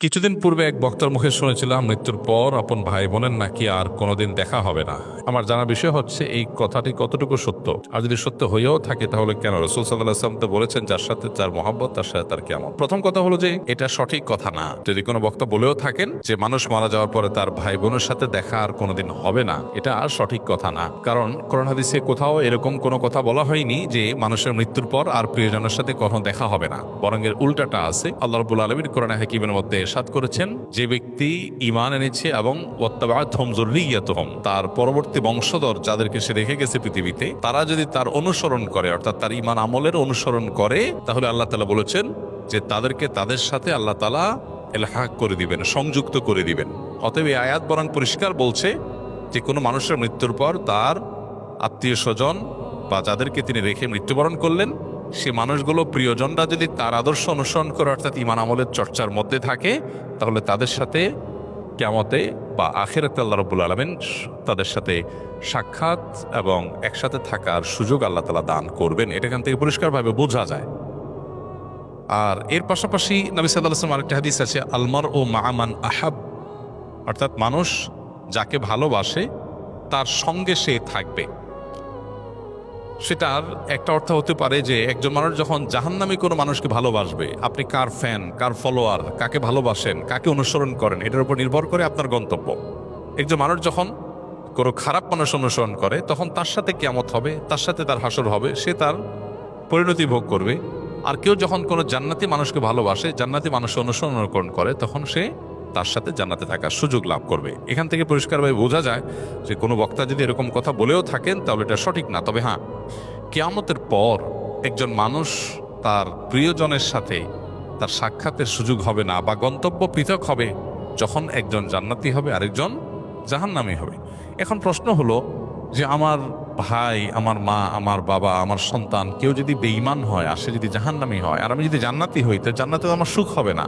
কিছুদিন পূর্বে এক বক্তার মুখে শুনেছিলাম মৃত্যুর পর আপন ভাই বোনের নাকি আর কোনোদিন দেখা হবে না। আমার জানা বিষয় হচ্ছে এই কথাটি কতটুকু সত্য, আর যদি সত্য হয়েও থাকে তাহলে কেন? রাসূল সাল্লাল্লাহু আলাইহি ওয়াসাল্লাম তো বলেছেন, যার সাথে যার মহব্বত তার সাথে তার কিয়ামত। প্রথম কথা হলো যে এটা সঠিক কথা না। যদি কোনো বক্তা বলেও থাকেন যে মানুষ মারা যাওয়ার পরে তার ভাই বোনের সাথে দেখা আর কোনোদিন হবে না, এটা আর সঠিক কথা না। কারণ কোরআন হাদিসে কোথাও এরকম কোনো কথা বলা হয়নি যে মানুষের মৃত্যুর পর আর প্রিয়জনের সাথে কখনো দেখা হবে না। বরং এর উল্টাটা আছে। আল্লাহ রাব্বুল আলামিন কোরআনে হাকিমের মধ্যে ইরশাদ করেছেন, যে ব্যক্তি ঈমান এনেছে এবং ওয়াত্তাবা'আতহুম যুররিয়্যাতুহুম, তার পরবর্তী বংশধর যাদেরকে সে রেখে গেছে পৃথিবীতে, তারা যদি তার অনুসরণ করে, অর্থাৎ তার ঈমান আমলের অনুসরণ করে, তাহলে আল্লাহ তাআলা বলেছেন যে তাদেরকে তাদের সাথে আল্লাহ তাআলা ইলহাক করে দিবেন, সংযুক্ত করে দিবেন। অতএব এই আয়াত বরং পরিষ্কার বলছে যে কোনো মানুষের মৃত্যুর পর তার আত্মীয় স্বজন বা যাদেরকে তিনি রেখে মৃত্যুবরণ করলেন, সে মানুষগুলো প্রিয়জনরা যদি তার আদর্শ অনুসরণ করে, অর্থাৎ ঈমান আমলের চর্চার মধ্যে থাকে, তাহলে তাদের সাথে কিয়ামতে বা আখিরাতে আল্লাহ রাব্বুল আলামিন তাদের সাথে সাক্ষাৎ এবং একসাথে থাকার সুযোগ আল্লাহ তাআলা দান করবেন। এটা এখান থেকে পরিষ্কারভাবে বোঝা যায়। আর এর পাশাপাশি নবী সাল্লাল্লাহু আলাইহি ওয়াসাল্লাম আরেকটা হাদিস আছে, আলমার ও মা'মান আহাব, অর্থাৎ মানুষ যাকে ভালোবাসে তার সঙ্গে সে থাকবে। সেটার একটা অর্থ হতে পারে যে একজন মানুষ যখন জাহান্নামী কোনো মানুষকে ভালোবাসবে, আপনি কার ফ্যান, কার ফলোয়ার, কাকে ভালোবাসেন, কাকে অনুসরণ করেন, এটার উপর নির্ভর করে আপনার গন্তব্য। একজন মানুষ যখন কোনো খারাপ মানুষ অনুসরণ করে, তখন তার সাথে কিয়ামত হবে, তার সাথে তার হাসর হবে, সে তার পরিণতি ভোগ করবে। আর কেউ যখন কোনো জান্নাতি মানুষকে ভালোবাসে, জান্নাতি মানুষ অনুসরণ করে, তখন সে তার সাথে জান্নাতে থাকার সুযোগ লাভ করবে। এখান থেকে পরিষ্কারভাবে বোঝা যায় যে কোনো বক্তা যদি এরকম কথা বলেও থাকেন তাহলে এটা সঠিক না। তবে হ্যাঁ, কিয়ামতের পর একজন মানুষ তার প্রিয়জনের সাথে তার সাক্ষাতের সুযোগ হবে না, বা গন্তব্য পৃথক হবে, যখন একজন জান্নাতি হবে আরেকজন জাহান্নামী হবে। এখন প্রশ্ন হলো যে আমার ভাই, আমার মা, আমার বাবা, আমার সন্তান কেউ যদি বেঈমান হয় আর সে যদি জাহান্নামী হয়, আর আমি যদি জান্নাতি হই, তো জান্নাতে আমার সুখ হবে না,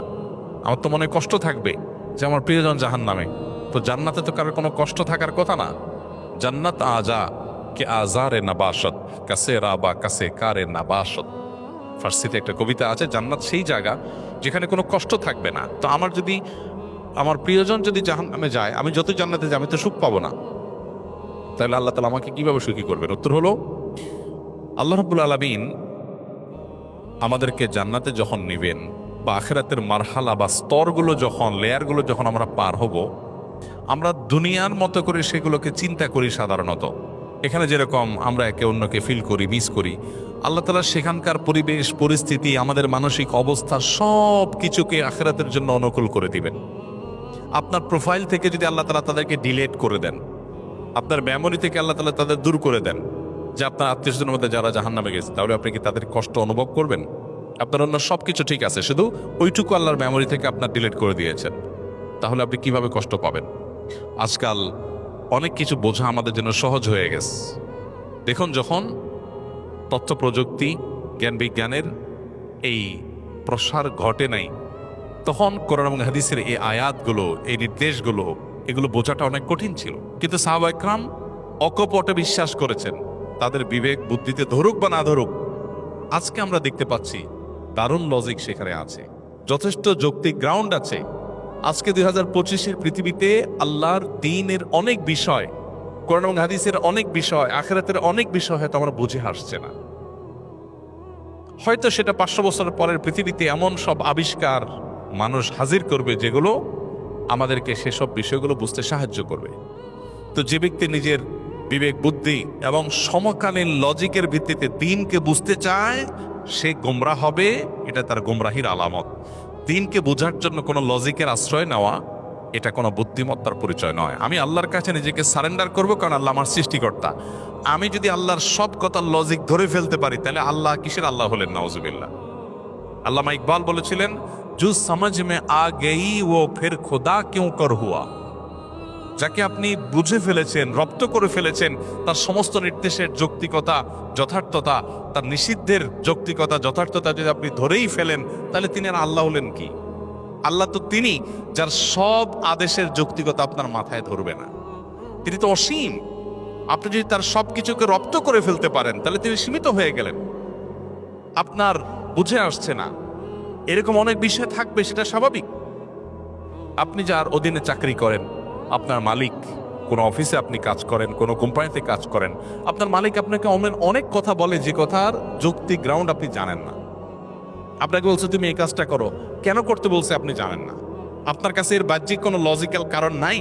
আমার তো মনে কষ্ট থাকবে যে আমার প্রিয়জন জাহান্নামে। তো জান্নাতে তো কারোর কোনো কষ্ট থাকার কথা না। জান্নাত আজা কে আজারে নাবাসত কাছে রাবা কাছে কারে নাবাসত, ফার্সিতে একটা কবিতা আছে, জান্নাত সেই জায়গা যেখানে কোনো কষ্ট থাকবে না। তো আমার প্রিয়জন যদি জাহান্নামে যায়, আমি যত জান্নাতে যাই আমি তো সুখ পাবো না, তাহলে আল্লাহ তাআলা আমাকে কিভাবে সুখী করবেন? উত্তর হলো, আল্লাহ রাব্বুল আলামিন আমাদেরকে জান্নাতে যখন নিবেন, বা আখিরাতের মারহালা বা স্তরগুলো যখন, লেয়ারগুলো যখন আমরা পার হব, আমরা দুনিয়ার মতো করে সেগুলোকে চিন্তা করি। সাধারণত এখানে যেরকম আমরা একে অন্যকে ফিল করি, মিস করি, আল্লাহ তাআলা সেখানকার পরিবেশ পরিস্থিতি, আমাদের মানসিক অবস্থা, সব কিছুকে আখিরাতের জন্য অনুকূল করে দিবেন। আপনার প্রোফাইল থেকে যদি আল্লাহ তাআলা তাদেরকে ডিলিট করে দেন, আপনার মেমোরি থেকে আল্লাহ তাআলা তাদের দূর করে দেন, যে আপনার আত্মীয় স্বজনের মধ্যে যারা জাহান্নামে গেছে, তাহলে আপনি কি তাদের কষ্ট অনুভব করবেন? আপনার অন্য সব কিছু ঠিক আছে, শুধু ওইটুকু আল্লাহর মেমোরি থেকে আপনার ডিলিট করে দিয়েছেন, তাহলে আপনি কিভাবে কষ্ট পাবেন? আজকাল অনেক কিছু বোঝা আমাদের জন্য সহজ হয়ে গেছে। দেখুন, যখন তথ্য প্রযুক্তি, জ্ঞান বিজ্ঞানের এই প্রসার ঘটে নাই, তখন কোরআন এবং হাদিসের এই আয়াতগুলো, এই নির্দেশগুলো, এগুলো বোঝাটা অনেক কঠিন ছিল। কিন্তু সাহাবা ইকরাম অকপটে বিশ্বাস করেছেন, তাদের বিবেক বুদ্ধিতে ধরুক বা না ধরুক, আজকে আমরা দেখতে পাচ্ছি দারুণ লজিক সেখানে আছে, যথেষ্ট যৌক্তিক গ্রাউন্ড আছে। আজকে 2025-এর পৃথিবীতে আল্লাহর দ্বীনের অনেক বিষয়, কোরআন এবং হাদিসের অনেক বিষয়, আখিরাতের অনেক বিষয় হয়তো আমরা বুঝে আসছে না। হয়তো সেটা 500 বছরের পরের পৃথিবীতে এমন সব আবিষ্কার মানুষ হাজির করবে যেগুলো আমাদেরকে সেসব বিষয়গুলো বুঝতে সাহায্য করবে। তো যে ব্যক্তি নিজের বিবেক বুদ্ধি এবং সমকালীন লজিকের ভিত্তিতে দ্বীনকে বুঝতে চায়, সে গোমরাহ হবে। এটা তার গোমরাহির আলামত। দ্বীনকে বোঝার জন্য কোনো লজিকের আশ্রয় নেওয়া, এটা কোনো বুদ্ধিমত্তার পরিচয় নয়। আমি আল্লাহর কাছে নিজেকে সারেন্ডার করব, কারণ আল্লাহ আমার সৃষ্টিকর্তা। আমি যদি আল্লাহর সব কথার লজিক ধরে ফেলতে পারি, তাহলে আল্লাহ কিসের আল্লাহ হলেন? নাউজুবিল্লাহ। আল্লামা ইকবাল বলেছিলেন, জু সমঝ মে আ গই ও ফির খোদা কিউ কর হুয়া। যাকে আপনি বুঝে ফেলেছেন, রপ্ত করে ফেলেছেন, তার সমস্ত নির্দেশের যৌক্তিকতা, যথার্থতা, তার নিষিদ্ধের যৌক্তিকতা, যথার্থতা যদি আপনি ধরেই ফেলেন, তাহলে তিনি আর আল্লাহ হলেন কি? আল্লাহ তো তিনি যার সব আদেশের যৌক্তিকতা আপনার মাথায় ধরবে না। তিনি তো অসীম। আপনি যদি তার সব কিছুকে রপ্ত করে ফেলতে পারেন, তাহলে তিনি সীমিত হয়ে গেলেন। আপনার বুঝে আসছে না, এরকম অনেক বিষয় থাকবে, সেটা স্বাভাবিক। আপনি যার অধীনে চাকরি করেন, আপনার মালিক, কোনো অফিসে আপনি কাজ করেন, কোনো কোম্পানিতে কাজ করেন, আপনার মালিক আপনাকে অনেক কথা বলে যে কথার যৌক্তিক গ্রাউন্ড আপনি জানেন না। আপনাকে বলছে তুমি এই কাজটা করো, কেন করতে বলছে আপনি জানেন না। আপনার কাছে এর বাহ্যিক কোনো লজিক্যাল কারণ নাই,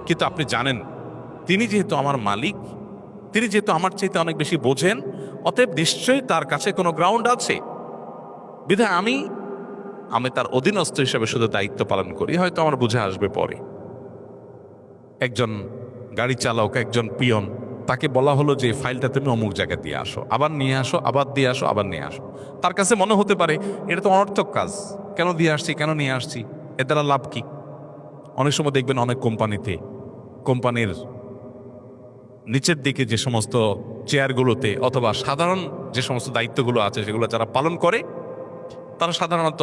কিন্তু আপনি জানেন তিনি যেহেতু আমার মালিক, তিনি যেহেতু আমার চাইতে অনেক বেশি বোঝেন, অতএব নিশ্চয়ই তার কাছে কোনো গ্রাউন্ড আছে। বিধায় আমি তার অধীনস্থ হিসেবে শুধু দায়িত্ব পালন করি, হয়তো আমার বুঝে আসবে পরে। একজন গাড়ি চালক, একজন পিয়ন, তাকে বলা হলো যে ফাইলটা তুমি অমুক জায়গায় দিয়ে আসো, আবার নিয়ে আসো, আবার দিয়ে আসো, আবার নিয়ে আসো। তার কাছে মনে হতে পারে এটা তো অনর্থক কাজ, কেন দিয়ে আসছি, কেন নিয়ে আসছি, এর দ্বারা লাভ কি? অনেক সময় দেখবেন অনেক কোম্পানিতে, কোম্পানির নিচের দিকে যে সমস্ত চেয়ারগুলোতে অথবা সাধারণ যে সমস্ত দায়িত্বগুলো আছে সেগুলো যারা পালন করে, তারা সাধারণত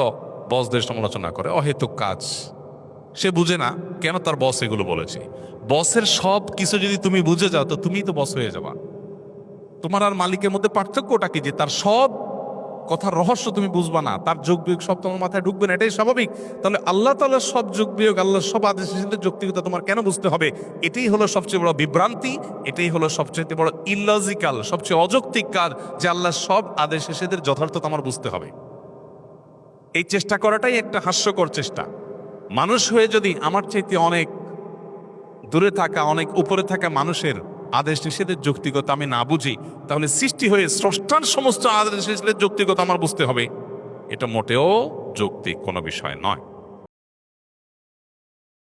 বসদের সমালোচনা করে, অহেতুক কাজ। সে বুঝে না কেন তার বস এগুলো বলেছে। বসের সব কিছু যদি তুমি বুঝে যাও তো তুমিই তো বস হয়ে যাবা। তোমার আর মালিকের মধ্যে পার্থক্যটা কি? যে তার সব কথার রহস্য তুমি বুঝবা না, তার যোগ বিয়োগ সব তোমার মাথায় ঢুকবে না, এটাই স্বাভাবিক। তাহলে আল্লাহ তাআলার সব যোগ বিয়োগ, আল্লাহর সব আদেশ নিষেধের যৌক্তিকতা তোমার কেন বুঝতে হবে? এটাই হলো সবচেয়ে বড় বিভ্রান্তি, এটাই হলো সবচেয়ে বড় ইললজিক্যাল, সবচেয়ে অযৌক্তিক কাজ, যে আল্লাহর সব আদেশ নিষেধের যথার্থতা আমার বুঝতে হবে। এই চেষ্টা করাটাই একটা হাস্যকর চেষ্টা। মানুষ হয়ে যদি আমার চাইতে অনেক দূরে থাকা, অনেক উপরে থাকা মানুষের আদেশ নিষেধের যৌক্তিকতা আমি না বুঝি, তাহলে সৃষ্টি হয়ে স্রষ্টার সমস্ত আদেশ নিষেধের যৌক্তিকতা আমার বুঝতে হবে, এটা মোটেও যৌক্তিক কোনো বিষয় নয়।